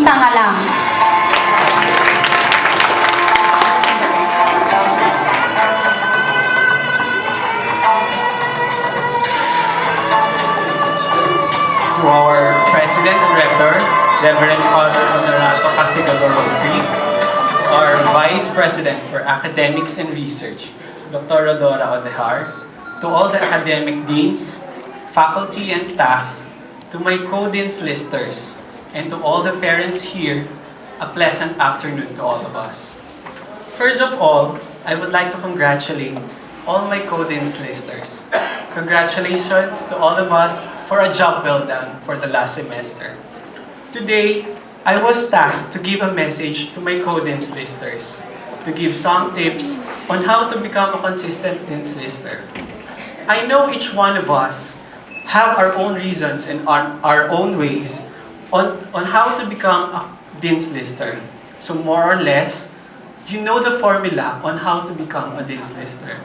Isa nga lang. To our President and Rector, Reverend Father Honorato Castigador Rodri, our Vice President for Academics and Research, Dr. Rodora Odehar, to all the academic deans, faculty and staff, to my co-deans listers, and to all the parents here, a pleasant afternoon to all of us. First of all, I would like to congratulate all my co-deans listers. Congratulations to all of us for a job well done for the last semester. Today, I was tasked to give a message to my co-deans listers, to give some tips on how to become a consistent deans lister. I know each one of us have our own reasons and our own ways on how to become a deans lister. So more or less, you know the formula on how to become a deans lister.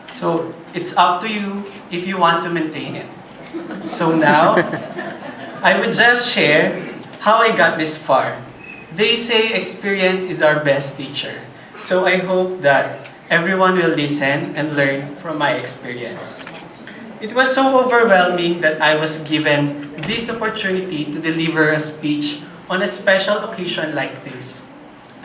So it's up to you if you want to maintain it. So now, I would just share how I got this far. They say experience is our best teacher. So I hope that everyone will listen and learn from my experience. It was so overwhelming that I was given this opportunity to deliver a speech on a special occasion like this.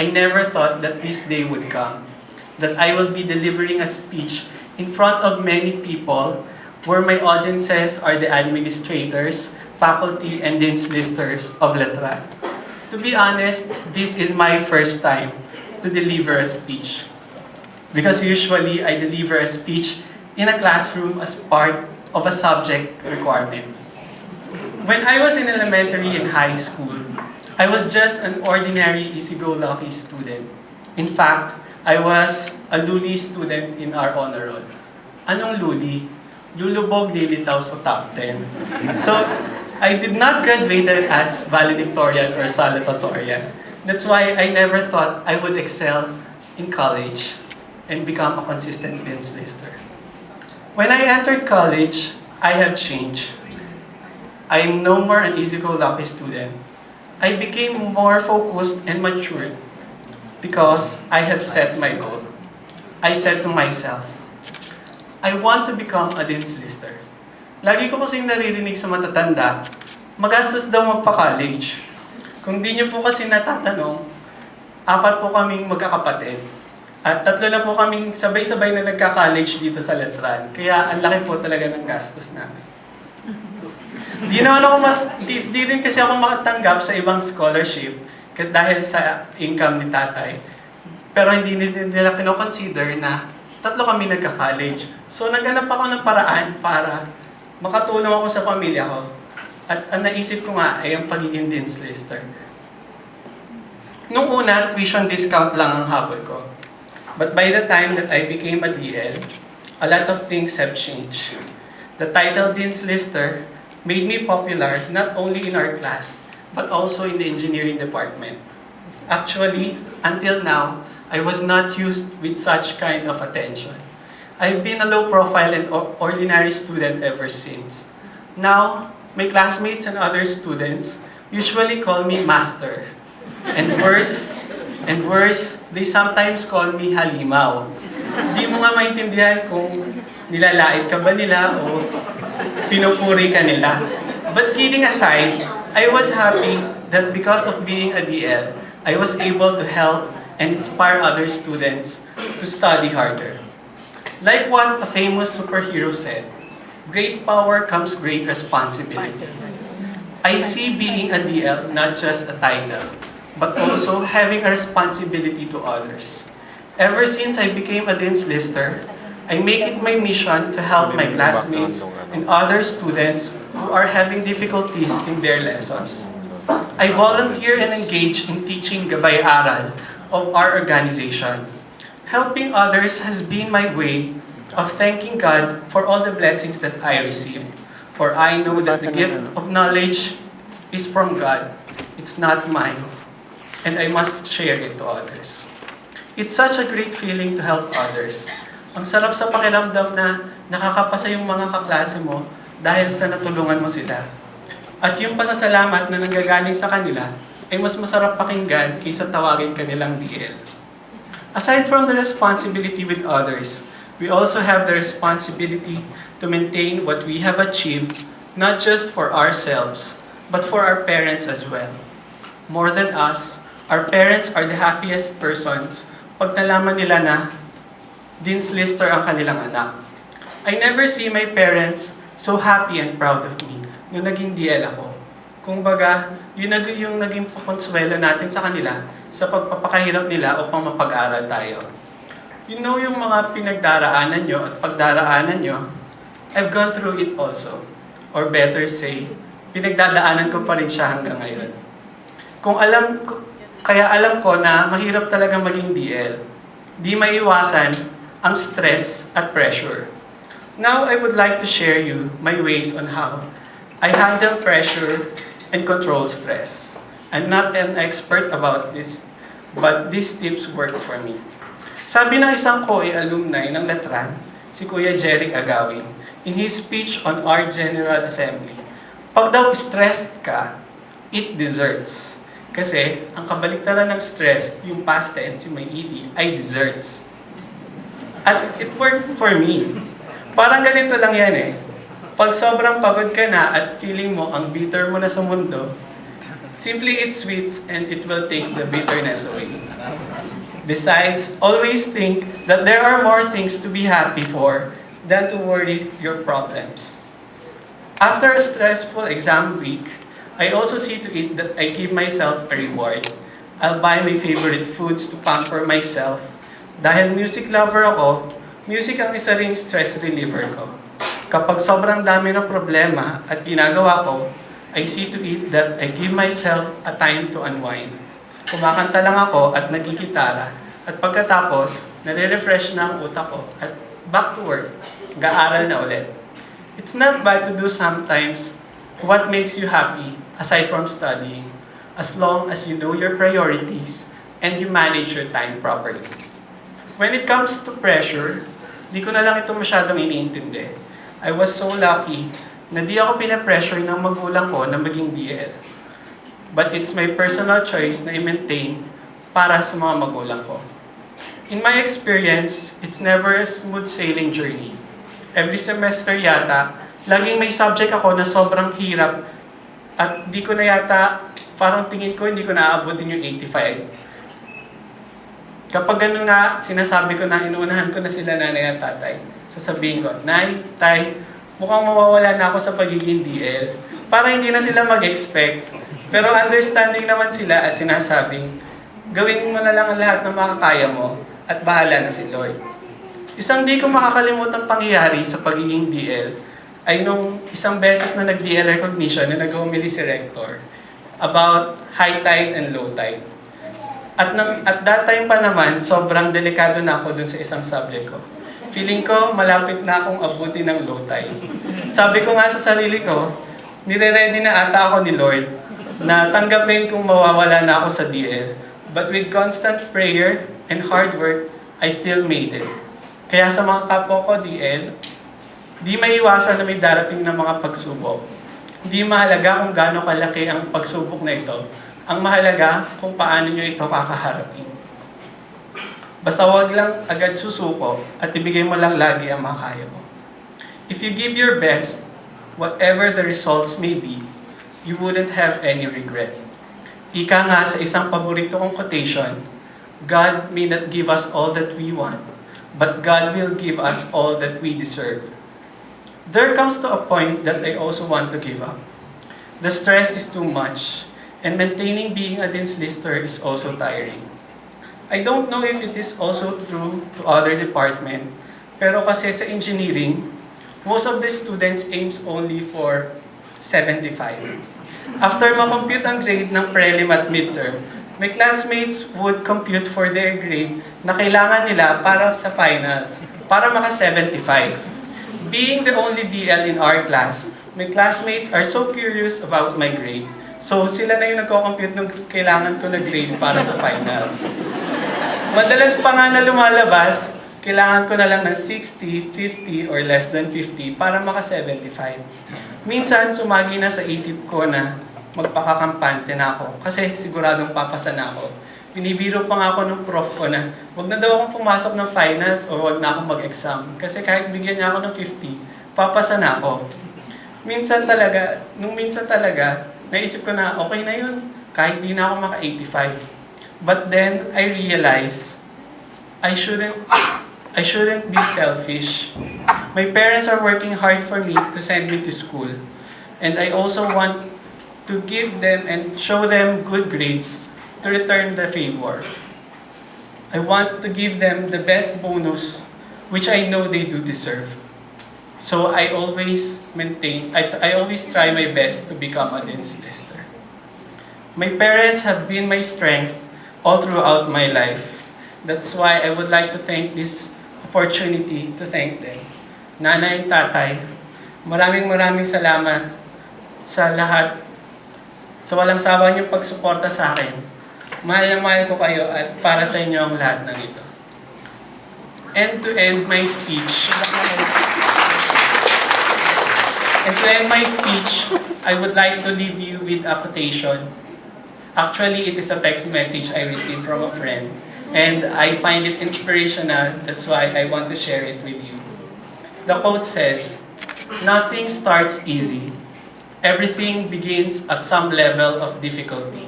I never thought that this day would come, that I will be delivering a speech in front of many people where my audiences are the administrators, faculty, and deans listers of Letran. To be honest, this is my first time to deliver a speech. Because usually I deliver a speech in a classroom as part of a subject requirement. When I was in elementary and high school, I was just an ordinary easy-go-lucky student. In fact, I was a luli student in our honor roll. Anong luli? Lulubog lilitaw sa top 10. So, I did not graduate as valedictorian or salutatorian. That's why I never thought I would excel in college and become a consistent deans lister. When I entered college, I have changed. I am no more an easy-go-lucky student. I became more focused and matured because I have set my goal. I said to myself, I want to become a deans lister. Lagi ko kasing naririnig sa matatanda, magastos daw magpa-college. Kung di niyo po kasi natatanong, 4 po kaming magkakapatid. At 3 na po kaming sabay-sabay na nagka-college dito sa Letran. Kaya ang laki po talaga ng gastos namin. Di rin kasi ako makatanggap sa ibang scholarship dahil sa income ni tatay. Pero hindi nila kino-consider na 3 kami nagka-college. So naghanap ako ng paraan para makatulong ako sa pamilya ko. At ang naisip ko nga ay ang pagiging deans lister. Nung una, tuition discount lang ang habol ko. But by the time that I became a DL, a lot of things have changed. The title deans lister made me popular not only in our class, but also in the engineering department. Actually, until now, I was not used with such kind of attention. I've been a low-profile and ordinary student ever since. Now, my classmates and other students usually call me master. And worse, they sometimes call me halimaw. Di mo nga maintindihan kung nilalait ka ba nila o pinupuri ka nila. But kidding aside, I was happy that because of being a DL, I was able to help and inspire other students to study harder. Like what a famous superhero said, great power comes great responsibility. I see being a DL not just a title, but also having a responsibility to others. Ever since I became a deans lister, I make it my mission to help my classmates and other students who are having difficulties in their lessons. I volunteer and engage in teaching Gabay Aral of our organization. Helping others has been my way of thanking God for all the blessings that I receive. For I know that the gift of knowledge is from God. It's not mine. And I must share it to others. It's such a great feeling to help others. Ang sarap sa pakiramdam na nakakapasa yung mga kaklase mo dahil sa natulungan mo sila. At yung pasasalamat na nanggagaling sa kanila ay mas masarap pakinggan kaysa tawagin kanilang DL. Aside from the responsibility with others, we also have the responsibility to maintain what we have achieved, not just for ourselves, but for our parents as well. More than us, our parents are the happiest persons pag nalaman nila na Dean's Lister ang kanilang anak. I never see my parents so happy and proud of me nung naging DL ako. Kung baga, yun yung naging konsuelo natin sa kanila sa pagpapakahirap nila upang mapag-aral tayo. You know yung mga pinagdaraanan nyo at pagdaraanan nyo, I've gone through it also. Or better say, pinagdadaanan ko pa rin siya hanggang ngayon. Kaya alam ko na mahirap talaga maging DL. Di maiwasan ang stress at pressure. Now, I would like to share you my ways on how I handle pressure and control stress. I'm not an expert about this, but these tips worked for me. Sabi ng isang COE alumni ng Letran, si Kuya Jeric Agawin, in his speech on our General Assembly, pag daw stressed ka, eat desserts. Kasi, ang kabaliktaran ng stress, yung past tense, yung may ED, ay desserts. At it worked for me. Parang ganito lang yan eh. Pag sobrang pagod ka na at feeling mo ang bitter mo na sa mundo, simply eat sweets and it will take the bitterness away. Besides, always think that there are more things to be happy for than to worry your problems. After a stressful exam week, I also see to it that I give myself a reward. I'll buy my favorite foods to pamper myself. Dahil music lover ako, music ang isa ring stress reliever ko. Kapag sobrang dami ng problema at ginagawa ko, I see to it that I give myself a time to unwind. Kumakanta lang ako at nagkikitara. At pagkatapos, nare-refresh na ang utak ko at back to work, gaaral na ulit. It's not bad to do sometimes what makes you happy aside from studying, as long as you know your priorities and you manage your time properly. When it comes to pressure, di ko na lang ito masyadong iniintindi. I was so lucky na di ako pinapressure ng magulang ko na maging DL. But it's my personal choice na i-maintain para sa mga magulang ko. In my experience, it's never a smooth sailing journey. Every semester yata, laging may subject ako na sobrang hirap at di ko na yata, parang tingin ko hindi ko naaabutin yung 85. Kapag ganun nga, sinasabi ko na inuunahan ko na sila nanay at tatay. Sasabihin ko, Nay, Tay, mukhang mawawala na ako sa pagiging DL. Para hindi na sila mag-expect. Pero understanding naman sila at sinasabing, gawin mo na lang ang lahat ng makakaya mo at bahala na si Lord. Isang di ko makakalimutang pangyayari sa pagiging DL ay nung isang beses na nag-DL recognition na nag-umili si Rector about high tide and low tide. At that time pa naman, sobrang delikado na ako dun sa isang subject ko. Feeling ko, malapit na akong abutin ng low tide. Sabi ko nga sa sarili ko, nire-ready na ata ako ni Lord na tanggapin kung mawawala na ako sa DL. But with constant prayer and hard work, I still made it. Kaya sa mga kapwa ko DL, di maiwasan na may darating na mga pagsubok. Di mahalaga kung gaano kalaki ang pagsubok na ito. Ang mahalaga kung paano nyo ito kakaharapin. Basta wag lang agad susuko at ibigay mo lang lagi ang makaya mo. If you give your best, whatever the results may be, you wouldn't have any regret. Ika nga sa isang paborito kong quotation, God may not give us all that we want, but God will give us all that we deserve. There comes to a point that I also want to give up. The stress is too much, and maintaining being a Dean's Lister is also tiring. I don't know if it is also true to other department, pero kasi sa engineering, most of the students aims only for 75. After ma-compute ang grade ng prelim at midterm, my classmates would compute for their grade na kailangan nila para sa finals, para maka-75. Being the only DL in our class, my classmates are so curious about my grade. So sila na yung nagko-compute ng kailangan ko na grade para sa finals. Madalas pa nga na lumalabas, kailangan ko na lang ng 60, 50, or less than 50 para maka 75. Minsan, sumagi na sa isip ko na magpakakampante na ako kasi siguradong papasa na ako. Binibiro pa nga ako ng prof ko na wag na daw akong pumasok ng finals o wag na akong mag-exam kasi kahit bigyan niya ako ng 50, papasa na ako. Minsan talaga, naisip ko na okay na yun, kahit di na ako maka 85. But then, I realized, I shouldn't be selfish. My parents are working hard for me to send me to school. And I also want to give them and show them good grades to return the favor. I want to give them the best bonus, which I know they do deserve. So I always try my best to become a Dean's Lister. My parents have been my strength all throughout my life. That's why I would like to take this opportunity to thank them. Nanay, tatay, maraming salamat sa lahat, sa walang sawa niyong pagsuporta sa akin. Mahal na mahal ko kayo at para sa inyo ang lahat ng ito. And to end my speech, I would like to leave you with a quotation. Actually, it is a text message I received from a friend. And I find it inspirational, that's why I want to share it with you. The quote says, "Nothing starts easy. Everything begins at some level of difficulty.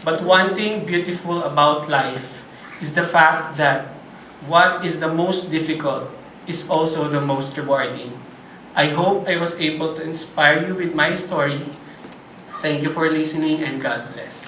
But one thing beautiful about life is the fact that what is the most difficult is also the most rewarding." I hope I was able to inspire you with my story. Thank you for listening and God bless.